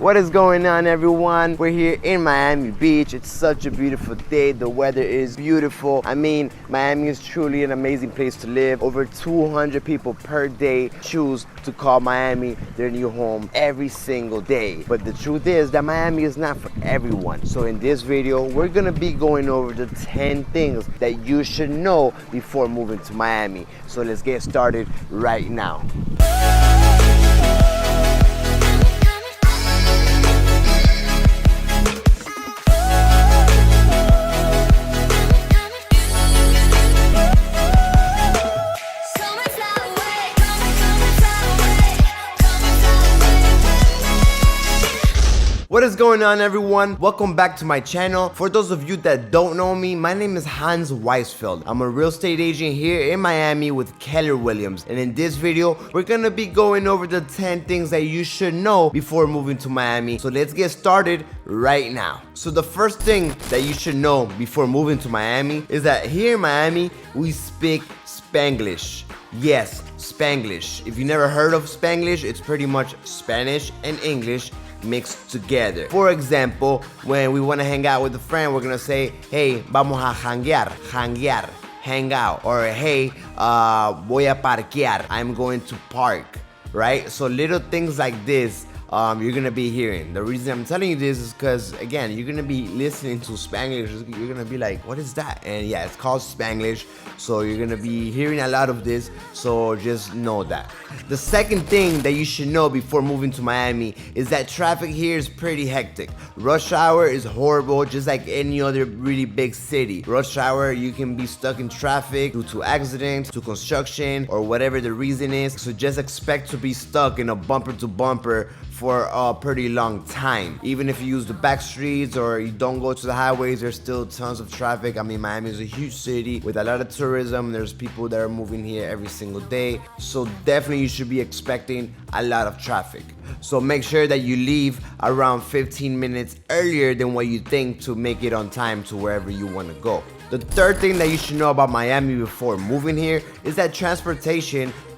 What is going on, everyone? We're here in Miami Beach. It's such a beautiful day. The weather is beautiful. I mean, Miami is truly an amazing place to live. Over 200 people per day choose to call Miami their new home every single day. But the truth is that Miami is not for everyone. So in this video, we're gonna be going over the 10 things that you should know before moving to Miami. So let's get started right now. What is going on, everyone? Welcome back to my channel. For those of you that don't know me, my name is Hans Weisfeld. I'm a real estate agent here in Miami with Keller Williams. And in this video, we're gonna be going over the 10 things that you should know before moving to Miami. So let's get started right now. So the first thing that you should know before moving to Miami is that here in Miami, we speak Spanglish. Yes, Spanglish. If you never heard of Spanglish, it's pretty much Spanish and English mixed together. For example, when we want to hang out with a friend, we're gonna say, hey, vamos a janguear, hang out, or hey, voy a parquear, I'm going to park, right? So little things like this you're gonna be hearing. The reason I'm telling you this is because, again, you're gonna be listening to Spanglish. You're gonna be like, what is that? And yeah, it's called Spanglish. So you're gonna be hearing a lot of this. So just know that. The second thing that you should know before moving to Miami is that traffic here is pretty hectic. Rush hour is horrible, just like any other really big city. Rush hour, you can be stuck in traffic due to accidents, to construction, or whatever the reason is. So just expect to be stuck in a bumper to bumper for a pretty long time. Even if you use the back streets or you don't go to the highways, there's still tons of traffic. I mean, Miami is a huge city with a lot of tourism. There's people that are moving here every single day. So definitely you should be expecting a lot of traffic. So make sure that you leave around 15 minutes earlier than what you think to make it on time to wherever you want to go. The third thing that you should know about Miami before moving here is that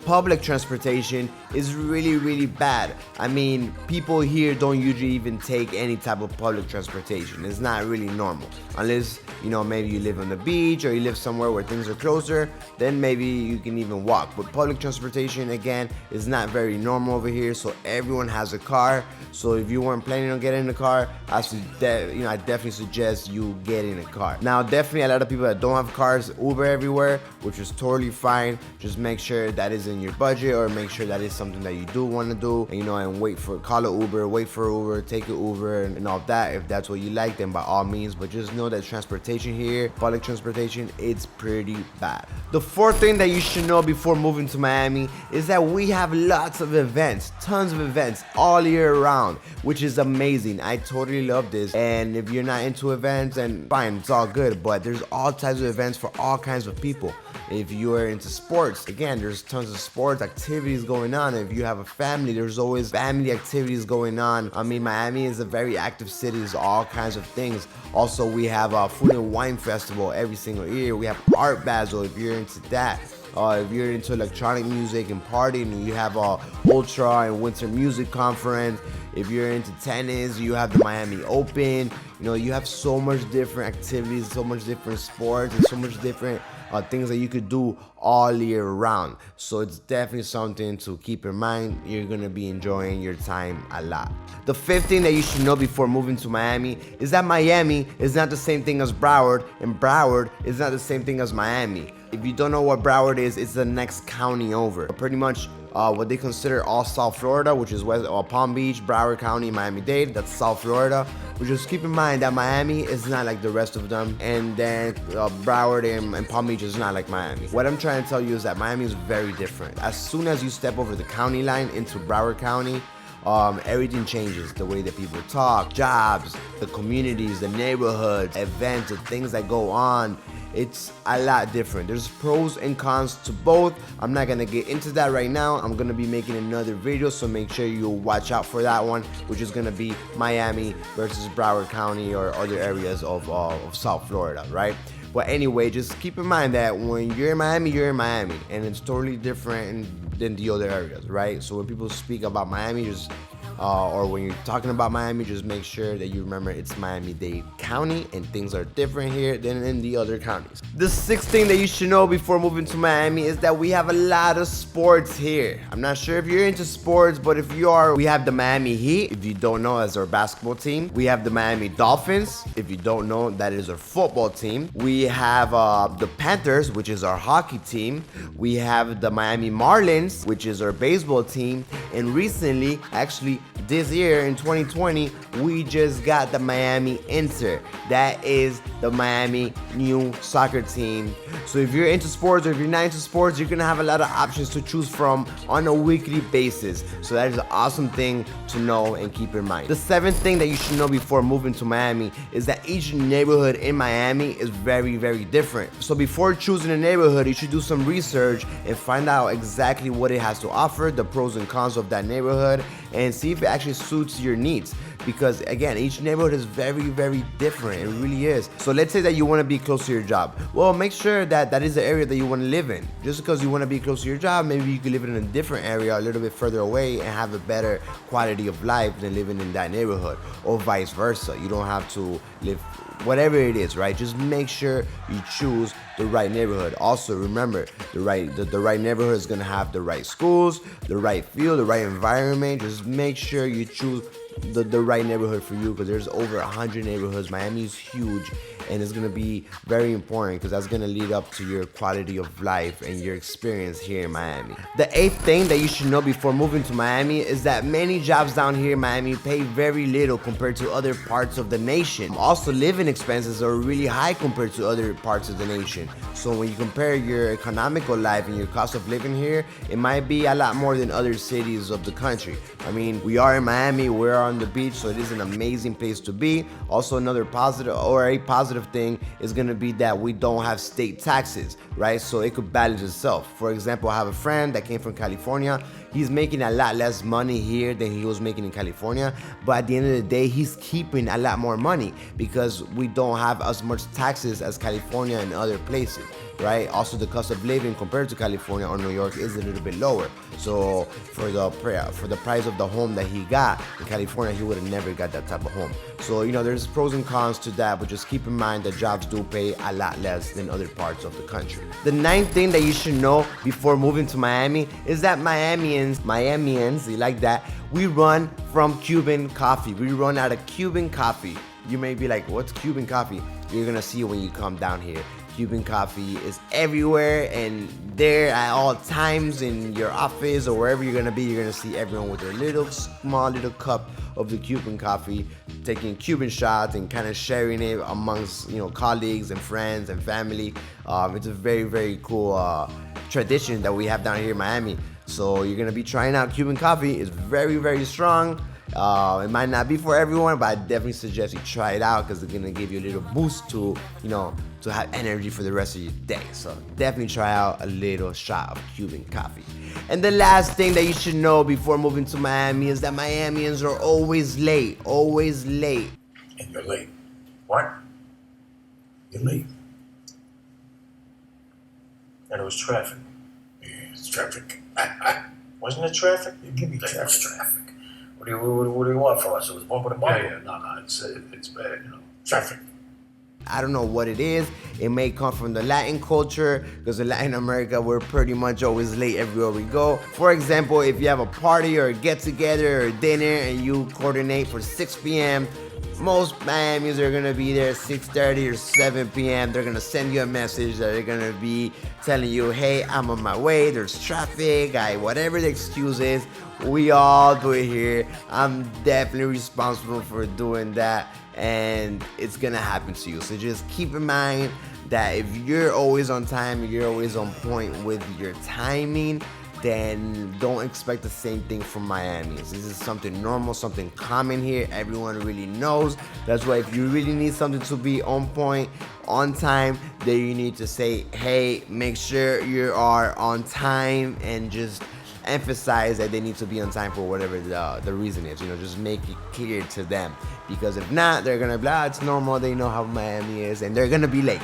public transportation is really bad. I mean, people here don't usually even take any type of public transportation. It's not really normal. Unless, you know, maybe you live on the beach or you live somewhere where things are closer, then maybe you can even walk. But public transportation, again, is not very normal over here. So everyone has a car. So if you weren't planning on getting in a car, I definitely suggest you get in a car. Now, definitely a lot of people that don't have cars Uber everywhere, which is totally fine. Just make sure that is in your budget, or make sure that is something that you do want to do, and call an Uber, wait for Uber, take an Uber and all that. If that's what you like, then by all means. But just know that transportation here, public transportation, it's pretty bad. The fourth thing that you should know before moving to Miami is that we have lots of events, tons of events all year round, which is amazing. I totally love this. And if you're not into events, then fine, it's all good. But there's all types of events for all kinds of people. If you are into sports, again, there's tons of sports activities going on. If you have a family, there's always family activities going on. I mean, Miami is a very active city. There's all kinds of things. Also, we have a food and wine festival every single year. We have Art Basel if you're into that. If you're into electronic music and partying, you have a Ultra and Winter Music Conference. If you're into tennis, you have the Miami Open. You know, you have so much different activities, so much different sports, and so much different things that you could do all year round. So it's definitely something to keep in mind. You're gonna be enjoying your time a lot. The fifth thing that you should know before moving to Miami is that Miami is not the same thing as Broward, and Broward is not the same thing as Miami. If you don't know what Broward is, it's the next county over. Pretty much what they consider all South Florida, which is Palm Beach, Broward County, Miami-Dade, that's South Florida. But just keep in mind that Miami is not like the rest of them, and then Broward and Palm Beach is not like Miami. What I'm trying to tell you is that Miami is very different. As soon as you step over the county line into Broward County, everything changes. The way that people talk, jobs, the communities, the neighborhoods, events, the things that go on. It's a lot different. There's pros and cons to both. I'm not gonna get into that right now. I'm gonna be making another video, so make sure you watch out for that one, which is gonna be Miami versus Broward County or other areas of South Florida, right? But anyway, just keep in mind that when you're in Miami, and it's totally different than the other areas, right? So when people speak about Miami, just or when you're talking about Miami, just make sure that you remember it's Miami-Dade County and things are different here than in the other counties. The sixth thing that you should know before moving to Miami is that we have a lot of sports here. I'm not sure if you're into sports, but if you are, we have the Miami Heat, if you don't know, as our basketball team. We have the Miami Dolphins, if you don't know, that is our football team. We have the Panthers, which is our hockey team. We have the Miami Marlins, which is our baseball team. And recently, actually this year in 2020, we just got the Miami Inter. That is the Miami new soccer team. So if you're into sports, or if you're not into sports, you're gonna have a lot of options to choose from on a weekly basis. So that is an awesome thing to know and keep in mind. The seventh thing that you should know before moving to Miami is that each neighborhood in Miami is very, very different. So before choosing a neighborhood, you should do some research and find out exactly what it has to offer, the pros and cons of that neighborhood, and see if it actually suits your needs. Because again, each neighborhood is very, very different. It really is. So let's say that you want to be close to your job. Well, make sure that that is the area that you want to live in. Just because you want to be close to your job, maybe you could live in a different area a little bit further away and have a better quality of life than living in that neighborhood, or vice versa. You don't have to live whatever it is, right? Just make sure you choose the right neighborhood. Also, remember, the right neighborhood is gonna have the right schools, the right field, the right environment. Just make sure you choose the right neighborhood for you, because there's over 100 neighborhoods. Miami is huge, and it's gonna be very important because that's gonna lead up to your quality of life and your experience here in Miami. The eighth thing that you should know before moving to Miami is that many jobs down here in Miami pay very little compared to other parts of the nation. Also, living expenses are really high compared to other parts of the nation. So when you compare your economical life and your cost of living here, it might be a lot more than other cities of the country. I mean, we are in Miami, we're on the beach, so it is an amazing place to be. Also, another positive, or a positive thing, is gonna be that we don't have state taxes, right? So it could balance itself. For example, I have a friend that came from California. He's making a lot less money here than he was making in California, but at the end of the day, he's keeping a lot more money because we don't have as much taxes as California and other places, right? Also, the cost of living compared to California or New York is a little bit lower. So for the price of the home that he got in California, he would have never got that type of home. So, you know, there's pros and cons to that, but just keep in mind that jobs do pay a lot less than other parts of the country. The ninth thing that you should know before moving to Miami is that Miamians, you like that, we run from Cuban coffee. We run out of Cuban coffee. You may be like, what's Cuban coffee? You're gonna see it when you come down here. Cuban coffee is everywhere and there at all times in your office or wherever you're gonna be. You're gonna see everyone with their small little cup of the Cuban coffee, taking Cuban shots and kind of sharing it amongst, you know, colleagues and friends and family. It's a very, very cool tradition that we have down here in Miami. So you're gonna be trying out Cuban coffee. It's very, very strong. It might not be for everyone, but I definitely suggest you try it out because it's gonna give you a little boost to, you know, to have energy for the rest of your day. So definitely try out a little shot of Cuban coffee. And the last thing that you should know before moving to Miami is that Miamians are always late, always late. And you're late. What? You're late. And it was traffic. Yeah, it's traffic. Wasn't it traffic? You give me traffic. Traffic. What do you want from us? It was bumper to bumper. Yeah, no, it's bad, you know. Traffic. I don't know what it is. It may come from the Latin culture, because in Latin America, we're pretty much always late everywhere we go. For example, if you have a party or a get-together or dinner and you coordinate for 6 p.m., most Miamians are gonna be there at 6:30 or 7 p.m. They're gonna send you a message that they're gonna be telling you, hey, I'm on my way, there's traffic, whatever the excuse is. We all do it here. I'm definitely responsible for doing that, and it's gonna happen to you. So just keep in mind that if you're always on time, you're always on point with your timing, then don't expect the same thing from Miami. This is something normal, something common here. Everyone really knows. That's why if you really need something to be on point, on time, then you need to say, hey, make sure you are on time, and just emphasize that they need to be on time for whatever the reason is. You know, just make it clear to them, because if not, they're gonna be like, it's normal, they know how Miami is, and they're gonna be late.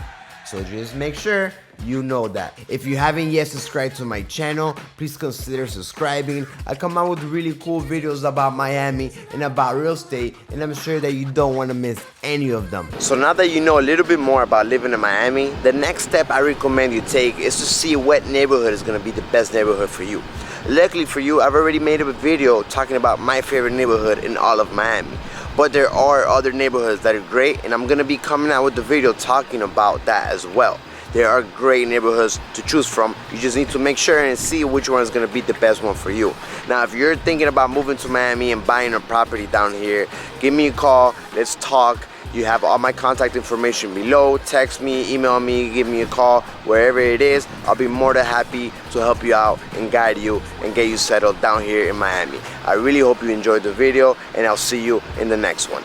So just make sure you know that. If you haven't yet subscribed to my channel, please consider subscribing. I come out with really cool videos about Miami and about real estate, and I'm sure that you don't want to miss any of them. So now that you know a little bit more about living in Miami, the next step I recommend you take is to see what neighborhood is going to be the best neighborhood for you. Luckily for you, I've already made a video talking about my favorite neighborhood in all of Miami. But there are other neighborhoods that are great, and I'm going to be coming out with the video talking about that as well. There are great neighborhoods to choose from. You just need to make sure and see which one is going to be the best one for you. Now, if you're thinking about moving to Miami and buying a property down here, give me a call. Let's talk. You have all my contact information below. Text me, email me, give me a call, wherever it is. I'll be more than happy to help you out and guide you and get you settled down here in Miami. I really hope you enjoyed the video, and I'll see you in the next one.